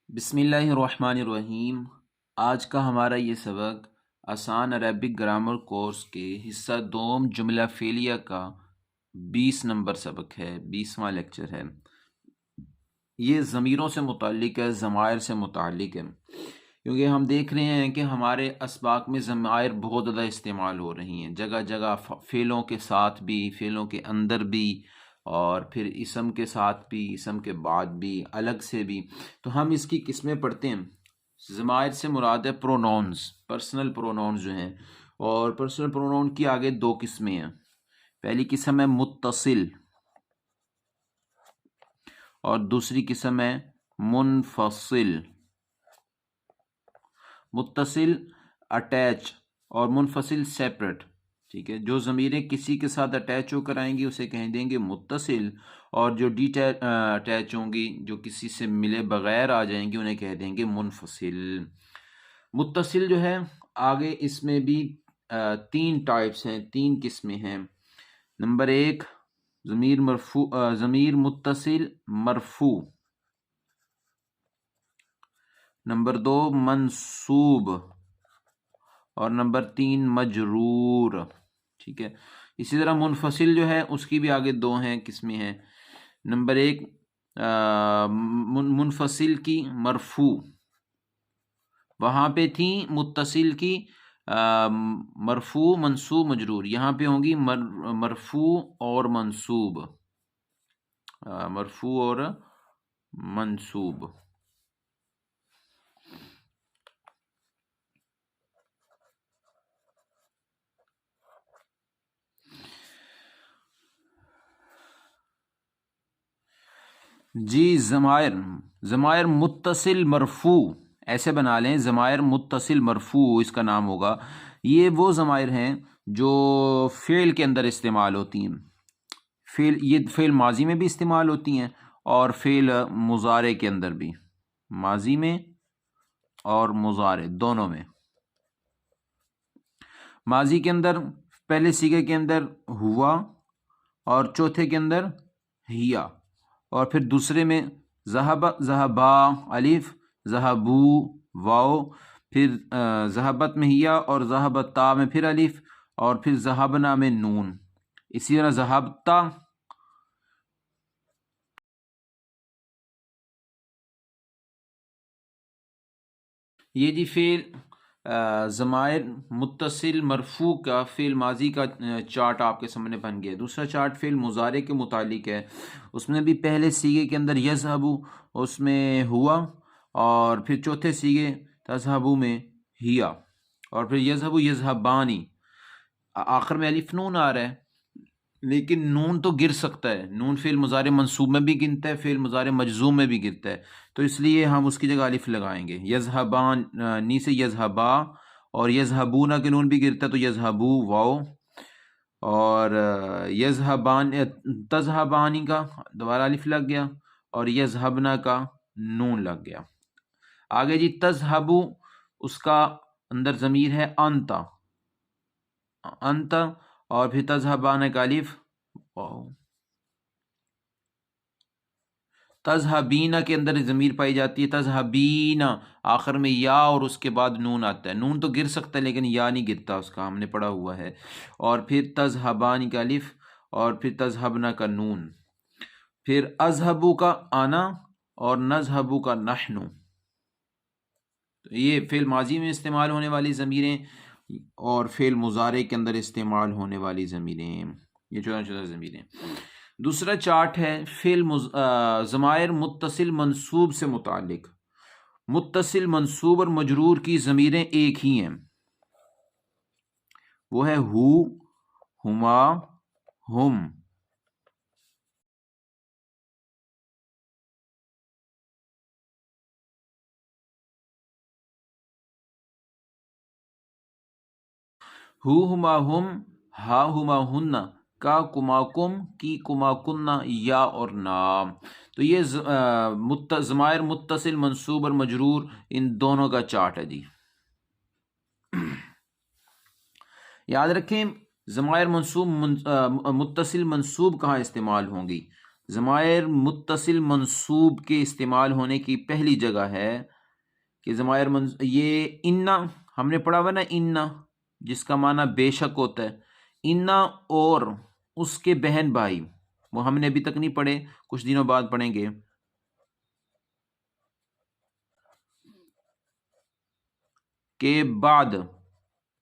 بسم اللہ الرحمن الرحیم۔ آج کا ہمارا یہ سبق آسان عربک گرامر کورس کے حصہ دوم جملہ فعلیہ کا 20 نمبر سبق ہے، 20واں لیکچر ہے۔ یہ ضمیروں سے متعلق ہے، ضمائر سے متعلق ہے، کیونکہ ہم دیکھ رہے ہیں کہ ہمارے اسباق میں ضمائر بہت زیادہ استعمال ہو رہی ہیں، جگہ جگہ فعلوں کے ساتھ بھی، فعلوں کے اندر بھی، اور پھر اسم کے ساتھ بھی، اسم کے بعد بھی، الگ سے بھی۔ تو ہم اس کی قسمیں پڑھتے ہیں۔ ضمائر سے مراد ہے پرونونز، پرسنل پرونونز جو ہیں، اور پرسنل پرونون کی آگے دو قسمیں ہیں۔ پہلی قسم ہے متصل اور دوسری قسم ہے منفصل۔ متصل اٹیچ اور منفصل سیپریٹ، ٹھیک ہے۔ جو ضمیریں کسی کے ساتھ اٹیچ ہو کر آئیں گی اسے کہیں دیں گے متصل، اور جو اٹیچ ہوں گی، جو کسی سے ملے بغیر آ جائیں گی، انہیں کہہ دیں گے منفصل۔ متصل جو ہے، آگے اس میں بھی تین ٹائپس ہیں، تین قسمیں ہیں۔ نمبر ایک ضمیر متصل مرفوع، نمبر دو منصوب، اور نمبر تین مجرور، ٹھیک ہے۔ اسی طرح منفصل جو ہے اس کی بھی آگے دو ہیں، قسمیں ہیں۔ نمبر ایک منفصل کی مرفوع، وہاں پہ تھیں متصل کی مرفوع منصوب مجرور، یہاں پہ ہوں گی مرفوع اور منصوب، مرفوع اور منصوب۔ جی، ضمائر متصل مرفوع ایسے بنا لیں، ضمائر متصل مرفوع اس کا نام ہوگا۔ یہ وہ ضمائر ہیں جو فعل کے اندر استعمال ہوتی ہیں، یہ فعل ماضی میں بھی استعمال ہوتی ہیں اور فعل مضارع کے اندر بھی، ماضی میں اور مضارع دونوں میں۔ ماضی کے اندر پہلے صیغے کے اندر ہوا، اور چوتھے کے اندر ہیا، اور پھر دوسرے میں ذہب ذہبا الف، ذہبو واو، پھر ذہبت میں ہیا، اور ذہبتا میں پھر الف، اور پھر ذہبنا میں نون۔ اسی طرح ذہبتا، یہ جی فعل ضمائر متصل مرفوع کا فعل ماضی کا چارٹ آپ کے سامنے بن گیا۔ دوسرا چارٹ فعل مضارع کے متعلق ہے، اس میں بھی پہلے صیغے کے اندر یذہبو اس میں ہوا، اور پھر چوتھے صیغے تذہبو میں ہیا، اور پھر یذہبو یذہبانی، آخر میں الف نون آ رہا ہے، لیکن نون تو گر سکتا ہے، نون فعل مضارع منصوب میں بھی گنتا ہے، فعل مضارع مجزوم میں بھی گرتا ہے، تو اس لیے ہم اس کی جگہ الف لگائیں گے۔ یذہبان نی سے یذہبا، اور یذہبون کے نون بھی گرتا ہے تو یذہبو واو، اور یذہبان تذہبانی کا دوبارہ الف لگ گیا، اور یذہبنا کا نون لگ گیا۔ آگے جی تذہبو، اس کا اندر ضمیر ہے انتا، انتا، اور پھر تذہبان کا الف واو۔ تذہبین کے اندر ضمیر پائی جاتی ہے تذہبین، آخر میں یا اور اس کے بعد نون آتا ہے، نون تو گر سکتا ہے لیکن یا نہیں گرتا، اس کا ہم نے پڑھا ہوا ہے۔ اور پھر تذہبان کا الف، اور پھر تذہبنا کا نون، پھر اذہبو کا آنا، اور نذہبو کا نحنو۔ یہ فعل ماضی میں استعمال ہونے والی ضمیریں اور فعل مضارع کے اندر استعمال ہونے والی ضمیریں، یہ چھوٹا ضمیریں۔ دوسرا چارٹ ہے فعل ضمائر متصل منصوب سے متعلق۔ متصل منصوب اور مجرور کی ضمیریں ایک ہی ہیں، وہ ہے ہو، ہما، ہم۔ ہو، ہما، ہم، ہا، ہما، ہن، کا، کما، کم، کی، کما، کننا، یا اور نام۔ تو یہ ضمائر متصل منصوب اور مجرور ان دونوں کا چارٹ ہے جی۔ یاد رکھیں ضمائر منصوب متصل منصوب کہاں استعمال ہوں گی؟ ضمائر متصل منصوب کے استعمال ہونے کی پہلی جگہ ہے کہ یہ انا ہم نے پڑھا ہوا نا، انا جس کا معنی بے شک ہوتا ہے، انا اور اس کے بہن بھائی، وہ ہم نے ابھی تک نہیں پڑھے، کچھ دنوں بعد پڑھیں گے۔ کے بعد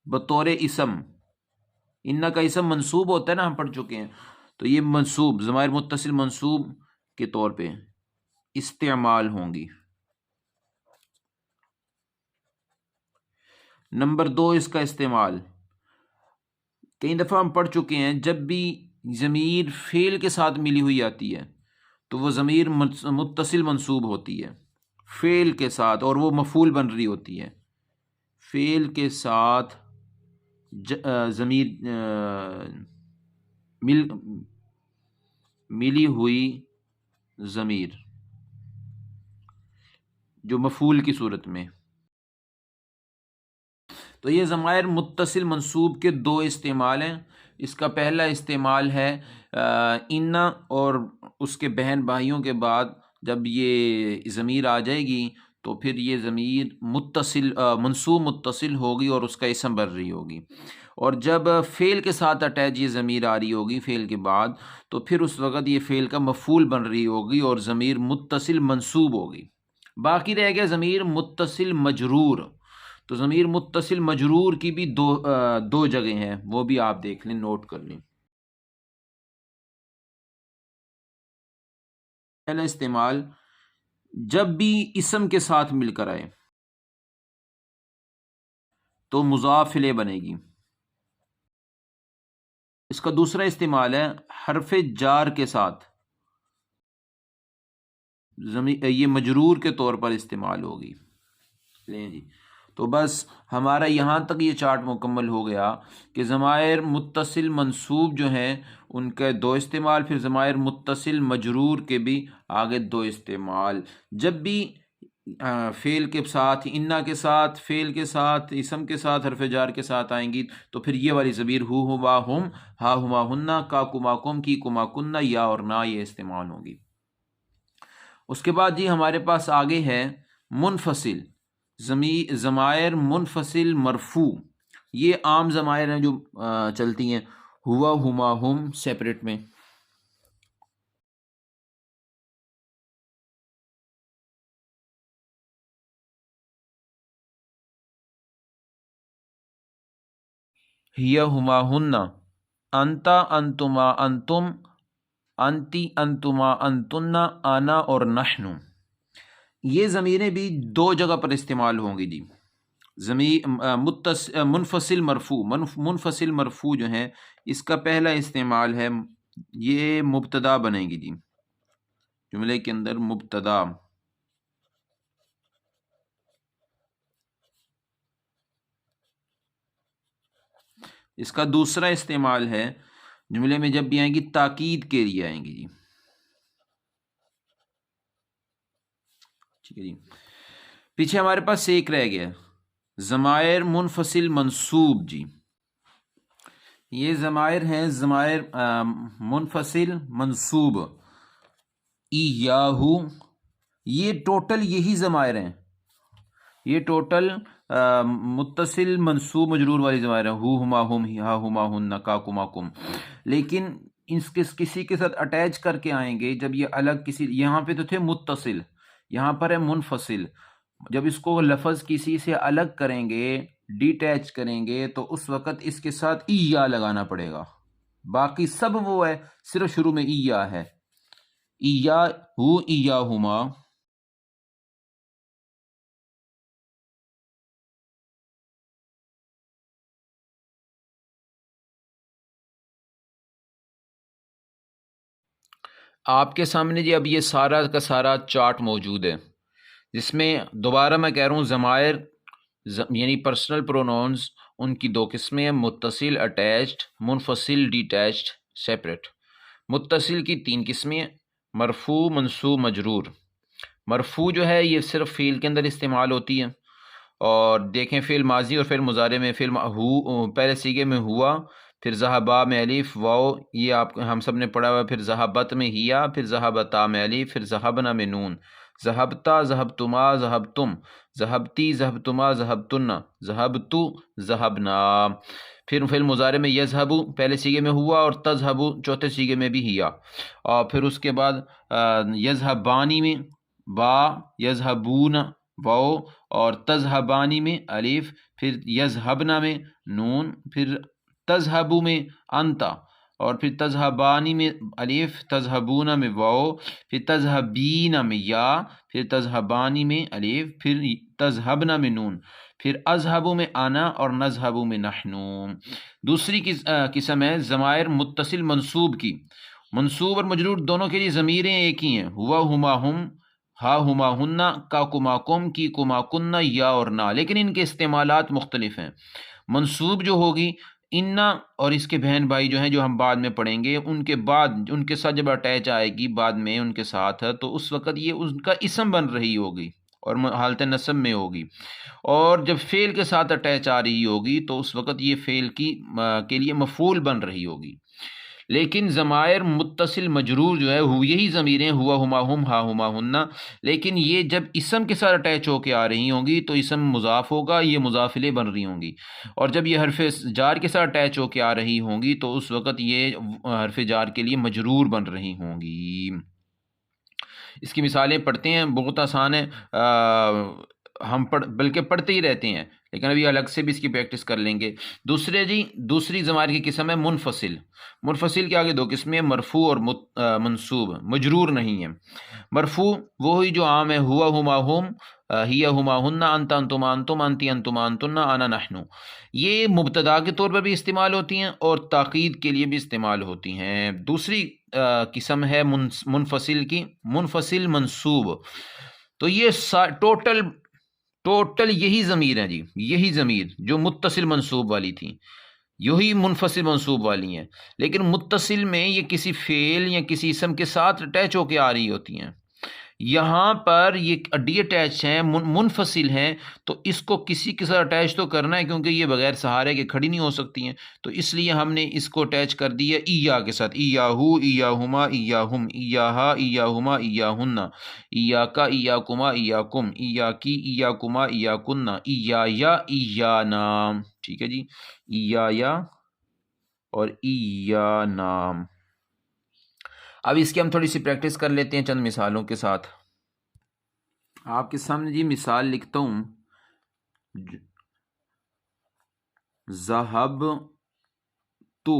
بطور اسم، انا کا اسم منصوب ہوتا ہے نا، ہم پڑھ چکے ہیں، تو یہ منصوب ضمائر متصل منصوب کے طور پہ استعمال ہوں گی۔ نمبر 2 اس کا استعمال، کئی دفعہ ہم پڑھ چکے ہیں، جب بھی ضمیر فعل کے ساتھ ملی ہوئی آتی ہے تو وہ ضمیر متصل منصوب ہوتی ہے فعل کے ساتھ، اور وہ مفعول بن رہی ہوتی ہے۔ فعل کے ساتھ ضمیر ملی ہوئی ضمیر جو مفعول کی صورت میں، تو یہ ضمائر متصل منصوب کے 2 استعمال ہیں۔ اس کا پہلا استعمال ہے انا اور اس کے بہن بھائیوں کے بعد جب یہ ضمیر آ جائے گی تو پھر یہ ضمیر منصوب متصل ہوگی اور اس کا اسم بن رہی ہوگی، اور جب فعل کے ساتھ اٹیچ یہ ضمیر آ رہی ہوگی فعل کے بعد تو پھر اس وقت یہ فعل کا مفعول بن رہی ہوگی اور ضمیر متصل منصوب ہوگی۔ باقی رہ گیا ضمیر متصل مجرور، تو ضمیر متصل مجرور کی بھی دو جگہیں ہیں، وہ بھی آپ دیکھ لیں، نوٹ کر لیں۔ پہلا استعمال، جب بھی اسم کے ساتھ مل کر آئے تو مضاف الیہ بنے گی۔ اس کا دوسرا استعمال ہے حرف جار کے ساتھ، یہ مجرور کے طور پر استعمال ہوگی۔ لیں جی، تو بس ہمارا یہاں تک یہ چارٹ مکمل ہو گیا کہ ضمائر متصل منصوب جو ہیں ان کے 2 استعمال، پھر ضمائر متصل مجرور کے بھی آگے 2 استعمال۔ جب بھی فعل کے ساتھ، انا کے ساتھ، فعل کے ساتھ، اسم کے ساتھ، حرف جار کے ساتھ آئیں گی تو پھر یہ والی ضمیر ہو ہما ہم، ہا ہما ہننا، کا کما کم، کی کما کننا، یا اور نا یہ استعمال ہوگی۔ اس کے بعد جی ہمارے پاس آگے ہے منفصل ضمائر منفصل مرفوع۔ یہ عام ضمائر ہیں جو چلتی ہیں، ہوا، ہما، ہم سیپریٹ میں، ہیا، ہما، ہننا، انتا، انتما، انتم، انتی، انتما، انتنا، آنا اور نحنو، یہ ضمیریں بھی 2 جگہ پر استعمال ہوں گی جی۔ منفصل مرفوع، منفصل مرفوع جو ہیں اس کا پہلا استعمال ہے، یہ مبتدا بنے گی جی، جملے کے اندر مبتدا۔ اس کا دوسرا استعمال ہے جملے میں جب بھی آئیں گی تاکید کے لیے آئیں گی جی، ٹھیک ہے جی۔ پیچھے ہمارے پاس ایک رہ گیا ضمائر منفصل منصوب جی، یہ ضمائر ہیں ضمائر منفصل منصوب، ایاہو، یہ ٹوٹل یہی ضمائر ہیں، یہ ٹوٹل متصل منصوب مجرور والی ضمائر ہیں، ہو، ہما، ہم، ہا، ہما، ہن، کا، کما، کم، لیکن کسی کے ساتھ اٹیچ کر کے آئیں گے جب یہ الگ کسی، یہاں پہ تو تھے متصل، یہاں پر ہے منفصل، جب اس کو لفظ کسی سے الگ کریں گے، ڈیٹیچ کریں گے تو اس وقت اس کے ساتھ یا لگانا پڑے گا، باقی سب وہ ہے، صرف شروع میں یا ہے، یا ہو، یا ہما۔ آپ کے سامنے جی اب یہ سارا کا سارا چارٹ موجود ہے، جس میں دوبارہ میں کہہ رہا ہوں ضمائر یعنی پرسنل پرونونز ان کی 2 قسمیں ہیں، متصل اٹیچڈ، منفصل ڈیٹیچڈ سیپریٹ۔ متصل کی 3 قسمیں ہیں، مرفوع، منصوب، مجرور۔ مرفوع جو ہے یہ صرف فعل کے اندر استعمال ہوتی ہے، اور دیکھیں فعل ماضی اور فعل مضارع میں، فعل پہلے سیغے میں ہوا، پھر ذہبا میں الف واو، یہ آپ ہم سب نے پڑھا ہوا ہے، پھر ذہبت میں ہیا، پھر ذہبتا میں الف، پھر ذہبنا میں نون، ذہبتا ذہبتما ذہبتم، ذہبتی ذہبتما ذہبتن، ذہبتو ذہبنا۔ پھر فعل مضارع میں یذہبو پہلے سیغے میں ہوا، اور تذہبو چوتھے سیغے میں بھی ہیا، اور پھر اس کے بعد یذہبانی میں با، یذہبون واو، اور تذہبانی میں الف، پھر یذہبنا میں نون، پھر تذہبو میں انتا، اور پھر تذہبانی میں الف، تذہبون میں واو، پھر تذہبین میں یا، پھر تذہبانی میں الف، پھر تذہبنا میں نون، پھر اذہبو میں انا، اور نذہبو میں نحنو۔ دوسری قسم ہے ضمائر متصل منصوب کی۔ منصوب اور مجرور دونوں کے لیے ضمیریں ایک ہی ہیں، ہوا ہما ہم، ہا ہما ہننا، کا کما کم، کی کما کننا، یا اور نا، لیکن ان کے استعمالات مختلف ہیں۔ منصوب جو ہوگی انا اور اس کے بہن بھائی جو ہیں، جو ہم بعد میں پڑھیں گے، ان کے بعد ان کے ساتھ جب اٹیچ آئے گی بعد میں ان کے ساتھ، تو اس وقت یہ ان کا اسم بن رہی ہوگی اور حالت نصب میں ہوگی، اور جب فعل کے ساتھ اٹیچ آ رہی ہوگی تو اس وقت یہ فعل کے لیے مفعول بن رہی ہوگی۔ لیکن ضمائر متصل مجرور جو ہے یہی ضمیریں ہوا ہما ہم، ہا ہما ہننا، لیکن یہ جب اسم کے ساتھ اٹیچ ہو کے آ رہی ہوں گی تو اسم مضاف ہوگا، یہ مضاف الیہ بن رہی ہوں گی، اور جب یہ حرف جار کے ساتھ اٹیچ ہو کے آ رہی ہوں گی تو اس وقت یہ حرف جار کے لیے مجرور بن رہی ہوں گی۔ اس کی مثالیں پڑھتے ہیں، بہت آسان ہے، ہم بلکہ پڑھتے ہی رہتے ہیں، لیکن ابھی الگ سے بھی اس کی پریکٹس کر لیں گے۔ دوسری ضمائر کی قسم ہے منفصل۔ منفصل کے آگے دو قسمیں، مرفوع اور منصوب، مجرور نہیں ہے۔ مرفوع وہی جو عام ہے، ہوا ہما ہم، ہیا ہما ہننا، انت انتما انتم، انتی انتما انتن، انا نحن، یہ مبتدا کے طور پر بھی استعمال ہوتی ہیں اور تاکید کے لیے بھی استعمال ہوتی ہیں۔ دوسری قسم ہے منفصل کی، منفصل منصوب، تو یہ ٹوٹل یہی ضمیر ہیں جی، یہی ضمیر جو متصل منصوب والی تھی یہی منفصل منصوب والی ہیں، لیکن متصل میں یہ کسی فعل یا کسی اسم کے ساتھ اٹیچ ہو کے آ رہی ہوتی ہیں، یہاں پر یہ ڈی اٹیچ ہیں، منفصل ہیں، تو اس کو کسی کے ساتھ اٹیچ تو کرنا ہے کیونکہ یہ بغیر سہارے کے کھڑی نہیں ہو سکتی ہیں، تو اس لیے ہم نے اس کو اٹیچ کر دیا ایا کے ساتھ، ایاہو ایاہما ایاہم ایاہا ایاہما ایاہن، ایاکا ایاکما ایاکم ایاکی ایاکما ایاکن ایایا ایانا، ٹھیک ہے جی، ایایا اور ایانا۔ اب اس کی ہم تھوڑی سی پریکٹس کر لیتے ہیں چند مثالوں کے ساتھ۔ آپ کے سامنے جی مثال لکھتا ہوں، ذہب تو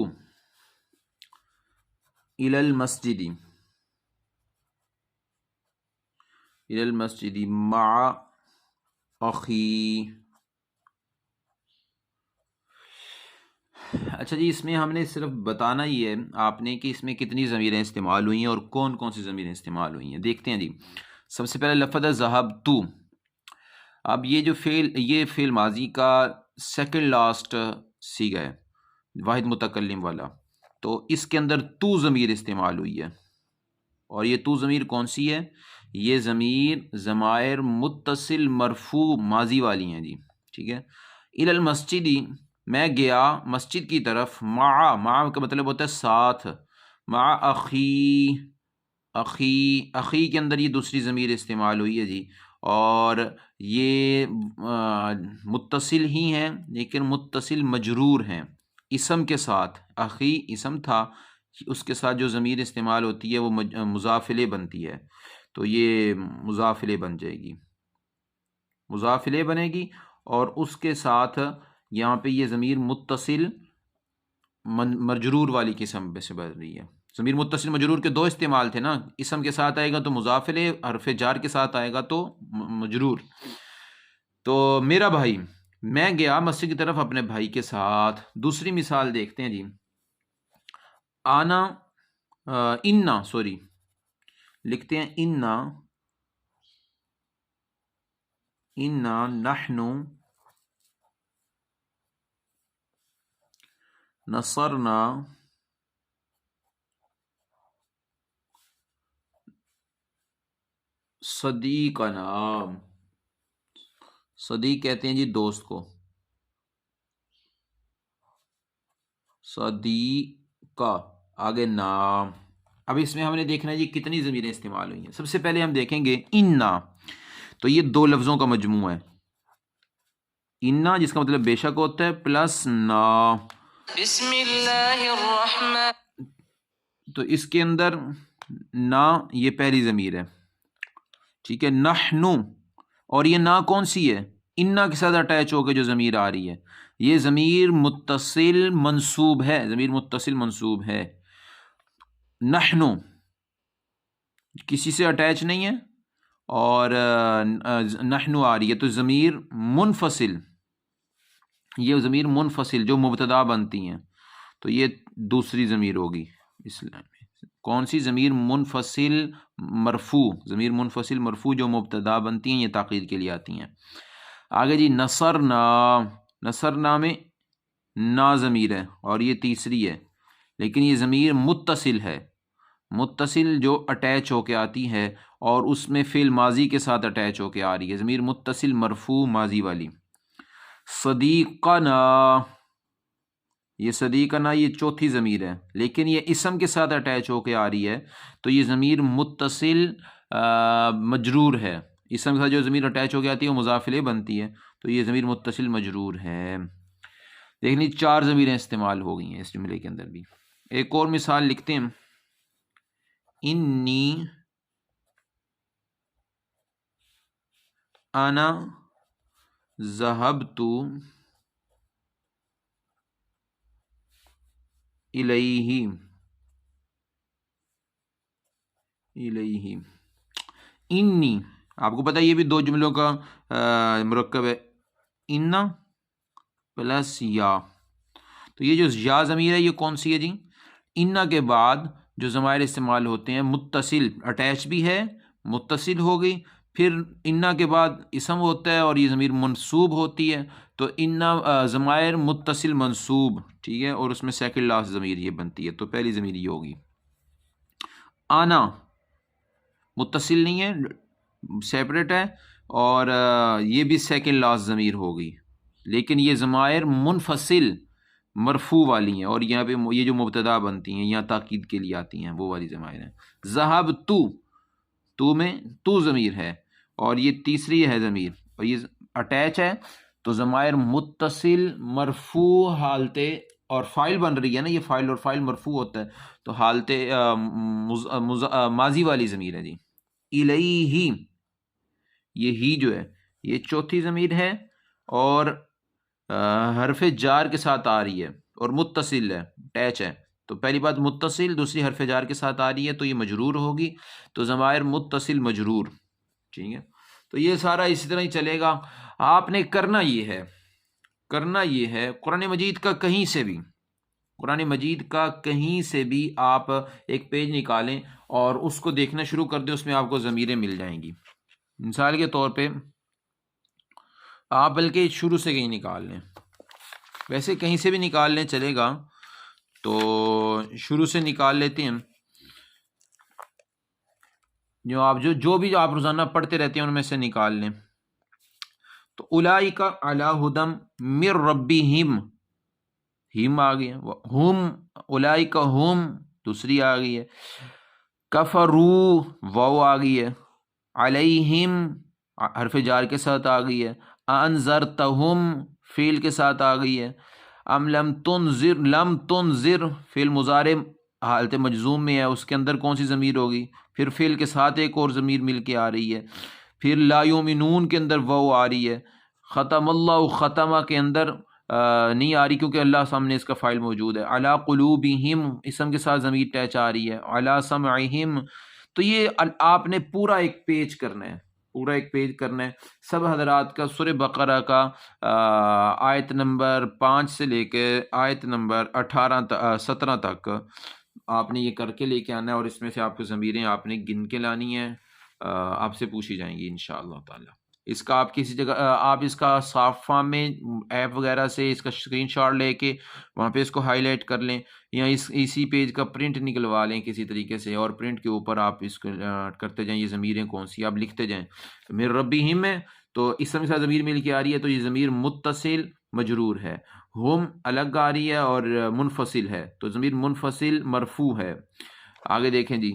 الی المسجد مع اخی۔ اچھا جی، اس میں ہم نے صرف بتانا ہی ہے آپ نے کہ اس میں کتنی ضمیریں استعمال ہوئی ہیں اور کون کون سی ضمیریں استعمال ہوئی ہیں۔ دیکھتے ہیں جی، سب سے پہلے لفظ ہے ذہبتو۔ اب یہ جو فعل ماضی کا سیکنڈ لاسٹ صیغہ ہے، واحد متکلم والا، تو اس کے اندر تو ضمیر استعمال ہوئی ہے، اور یہ تو ضمیر کون سی ہے؟ یہ ضمیر ضمائر متصل مرفوع ماضی والی ہیں جی، ٹھیک ہے۔ الی المسجد، میں گیا مسجد کی طرف، مع کا مطلب ہوتا ہے ساتھ، مع اخی کے اندر یہ دوسری ضمیر استعمال ہوئی ہے جی، اور یہ متصل ہی ہیں لیکن متصل مجرور ہیں، اسم کے ساتھ، اخی اسم تھا، اس کے ساتھ جو ضمیر استعمال ہوتی ہے وہ مضاف الیہ بنتی ہے، تو یہ مضاف الیہ بن جائے گی، مضاف الیہ بنے گی، اور اس کے ساتھ یہاں پہ یہ ضمیر متصل مجرور والی قسم سے بن رہی ہے۔ ضمیر متصل مجرور کے دو استعمال تھے نا، اسم کے ساتھ آئے گا تو مضاف الیہ، حرف جار کے ساتھ آئے گا تو مجرور۔ تو میرا بھائی، میں گیا مسجد کی طرف اپنے بھائی کے ساتھ۔ دوسری مثال دیکھتے ہیں جی، لکھتے ہیں انا نحن نصرنا صدیقنا، صدیق کہتے ہیں جی دوست کو، صدیقہ آگے نا. اب اس میں ہم نے دیکھنا ہے جی کتنی ضمیریں استعمال ہوئی ہیں. سب سے پہلے ہم دیکھیں گے انا، تو یہ دو لفظوں کا مجموعہ ہے. انا جس کا مطلب بے شک ہوتا ہے پلس نا. بسم اللہ الرحمن، تو اس کے اندر نا یہ پہلی ضمیر ہے، ٹھیک ہے. نحنو، اور یہ نا کون سی ہے؟ انا کے ساتھ اٹیچ ہو کے جو ضمیر آ رہی ہے یہ ضمیر متصل منصوب ہے، ضمیر متصل منصوب ہے. نحنو کسی سے اٹیچ نہیں ہے، اور نحنو آ رہی ہے تو ضمیر منفصل، یہ ضمیر منفصل جو مبتدا بنتی ہیں تو یہ دوسری ضمیر ہوگی. اسلام کون سی؟ ضمیر منفصل مرفوع، ضمیر منفصل مرفوع جو مبتدا بنتی ہیں یہ تاکید کے لیے آتی ہیں. آگے جی نصرنا، نصرنا میں نا ضمیر ہے اور یہ تیسری ہے، لیکن یہ ضمیر متصل ہے، متصل جو اٹیچ ہو کے آتی ہے اور اس میں فعل ماضی کے ساتھ اٹیچ ہو کے آ رہی ہے، ضمیر متصل مرفوع ماضی والی. صدیقنا، یہ صدیقنا یہ چوتھی ضمیر ہے لیکن یہ اسم کے ساتھ اٹیچ ہو کے آ رہی ہے تو یہ ضمیر متصل مجرور ہے. اسم کے ساتھ جو ضمیر اٹیچ ہو کے آتی ہے وہ مضاف الیہ بنتی ہے تو یہ ضمیر متصل مجرور ہے. دیکھنی 4 ضمیریں استعمال ہو گئی ہیں اس جملے کے اندر بھی. ایک اور مثال لکھتے ہیں. انی انا ذهبت الیہ، الیہ. انی آپ کو پتہ ہے یہ بھی 2 جملوں کا مرکب ہے، انا پلس یا. تو یہ جو یا ضمیر ہے یہ کون سی ہے جی؟ انا کے بعد جو ضمائر استعمال ہوتے ہیں متصل، اٹیچ بھی ہے، متصل ہو گئی، پھر انا کے بعد اسم ہوتا ہے اور یہ ضمیر منصوب ہوتی ہے تو انا ضمائر متصل منصوب، ٹھیک ہے، اور اس میں سیکنڈ لاسٹ ضمیر یہ بنتی ہے تو پہلی ضمیر یہ ہوگی. آنا متصل نہیں ہے، سیپریٹ ہے، اور یہ بھی سیکنڈ لاسٹ ضمیر ہوگی، لیکن یہ ضمائر منفصل مرفوع والی ہیں اور یہاں پہ یہ جو مبتدا بنتی ہیں یہاں تاکید کے لیے آتی ہیں وہ والی ضمائر ہیں. ذہب تو میں تو ضمیر ہے اور یہ تیسری ہے ضمیر اور یہ اٹیچ ہے تو ضمائر متصل مرفوع حالت، اور فائل بن رہی ہے نا، یہ فائل اور فائل مرفوع ہوتا ہے تو حالت ماضی والی ضمیر ہے جی. الیہ یہ ہی جو ہے یہ چوتھی ضمیر ہے اور حرف جار کے ساتھ آ رہی ہے اور متصل ہے، اٹیچ ہے. تو پہلی بات متصل، دوسری حرف جار کے ساتھ آ رہی ہے تو یہ مجرور ہوگی تو ضمائر متصل مجرور، ٹھیک ہے. تو یہ سارا اسی طرح ہی چلے گا. آپ نے کرنا یہ ہے قرآن مجید کا کہیں سے بھی، قرآن مجید کا کہیں سے بھی آپ ایک پیج نکالیں اور اس کو دیکھنا شروع کر دیں، اس میں آپ کو ضمیریں مل جائیں گی. مثال کے طور پہ آپ بلکہ شروع سے کہیں نکال لیں، ویسے کہیں سے بھی نکال لیں چلے گا، تو شروع سے نکال لیتے ہیں. جو بھی آپ روزانہ پڑھتے رہتے ہیں ان میں سے نکال لیں. تو اولئک علی ھدی من ربہم، ہم آ گئی ہے، ہم اولئک ہم دوسری آ گئی ہے، کفروا واو آ گئی ہے، علیہم حرف جار کے ساتھ آ گئی ہے، انذرتہم فعل کے ساتھ آ گئی ہے، ام لم تنذر فعل مضارع حالت مجزوم میں ہے، اس کے اندر کون سی ضمیر ہوگی؟ پھر فعل کے ساتھ ایک اور ضمیر مل کے آ رہی ہے، پھر لا یؤمنون کے اندر واو آ رہی ہے، ختم اللہ ختمہ کے اندر نہیں آ رہی کیونکہ اللہ سامنے اس کا فائل موجود ہے، علی قلوبہم اسم کے ساتھ ضمیر ٹیچ آ رہی ہے، علی سمعہم. تو یہ آپ نے پورا ایک پیج کرنا ہے، سب حضرات کا سورہ بقرہ کا آیت نمبر 5 سے لے کے آیت نمبر 17 تک آپ نے یہ کر کے لے کے آنا ہے، اور اس میں سے آپ کو ضمیریں آپ نے گن کے لانی ہیں، آپ سے پوچھی جائیں گی انشاءاللہ تعالی. اس کا آپ کسی جگہ آپ اس کا صاف فارم میں ایپ وغیرہ سے اس کا اسکرین شاٹ لے کے وہاں پہ اس کو ہائی لائٹ کر لیں، یا اسی پیج کا پرنٹ نکلوا لیں کسی طریقے سے، اور پرنٹ کے اوپر آپ اس کو کرتے جائیں، یہ ضمیریں کون سی آپ لکھتے جائیں. میرے ربہم ہے تو اسم کے ساتھ ضمیر مل کے آ رہی ہے تو یہ ضمیر متصل مجرور ہے، ہم الگ آ رہی ہے اور منفصل ہے تو ضمیر منفصل مرفوع ہے۔ آگے دیکھیں جی،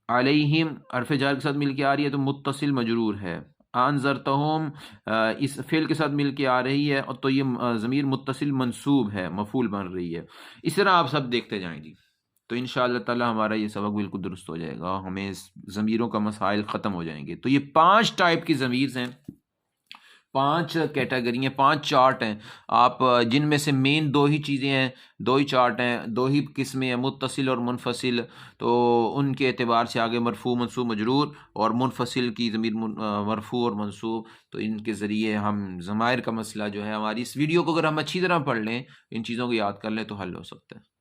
علیہم حرف جار کے ساتھ مل کے آ رہی ہے تو متصل مجرور ہے، انذرتہم اس فعل کے ساتھ مل کے آ رہی ہے اور تو یہ ضمیر متصل منصوب ہے، مفعول بن رہی ہے۔ اس طرح آپ سب دیکھتے جائیں جی، تو انشاءاللہ تعالی ہمارا یہ سبق بالکل درست ہو جائے گا، ہمیں اس ضمیروں کا مسائل ختم ہو جائیں گے۔ تو یہ 5 ٹائپ کی ضمیر ہیں، 5 کیٹیگری ہیں، 5 چارٹ ہیں، آپ جن میں سے مین 2 ہی چیزیں ہیں، 2 ہی چارٹ ہیں، 2 ہی قسمیں ہیں، متصل اور منفصل، تو ان کے اعتبار سے آگے مرفوع منصوب مجرور اور منفصل کی ضمیر مرفوع اور منصوب، تو ان کے ذریعے ہم ضمائر کا مسئلہ جو ہے، ہماری اس ویڈیو کو اگر ہم اچھی طرح پڑھ لیں، ان چیزوں کو یاد کر لیں تو حل ہو سکتا ہے۔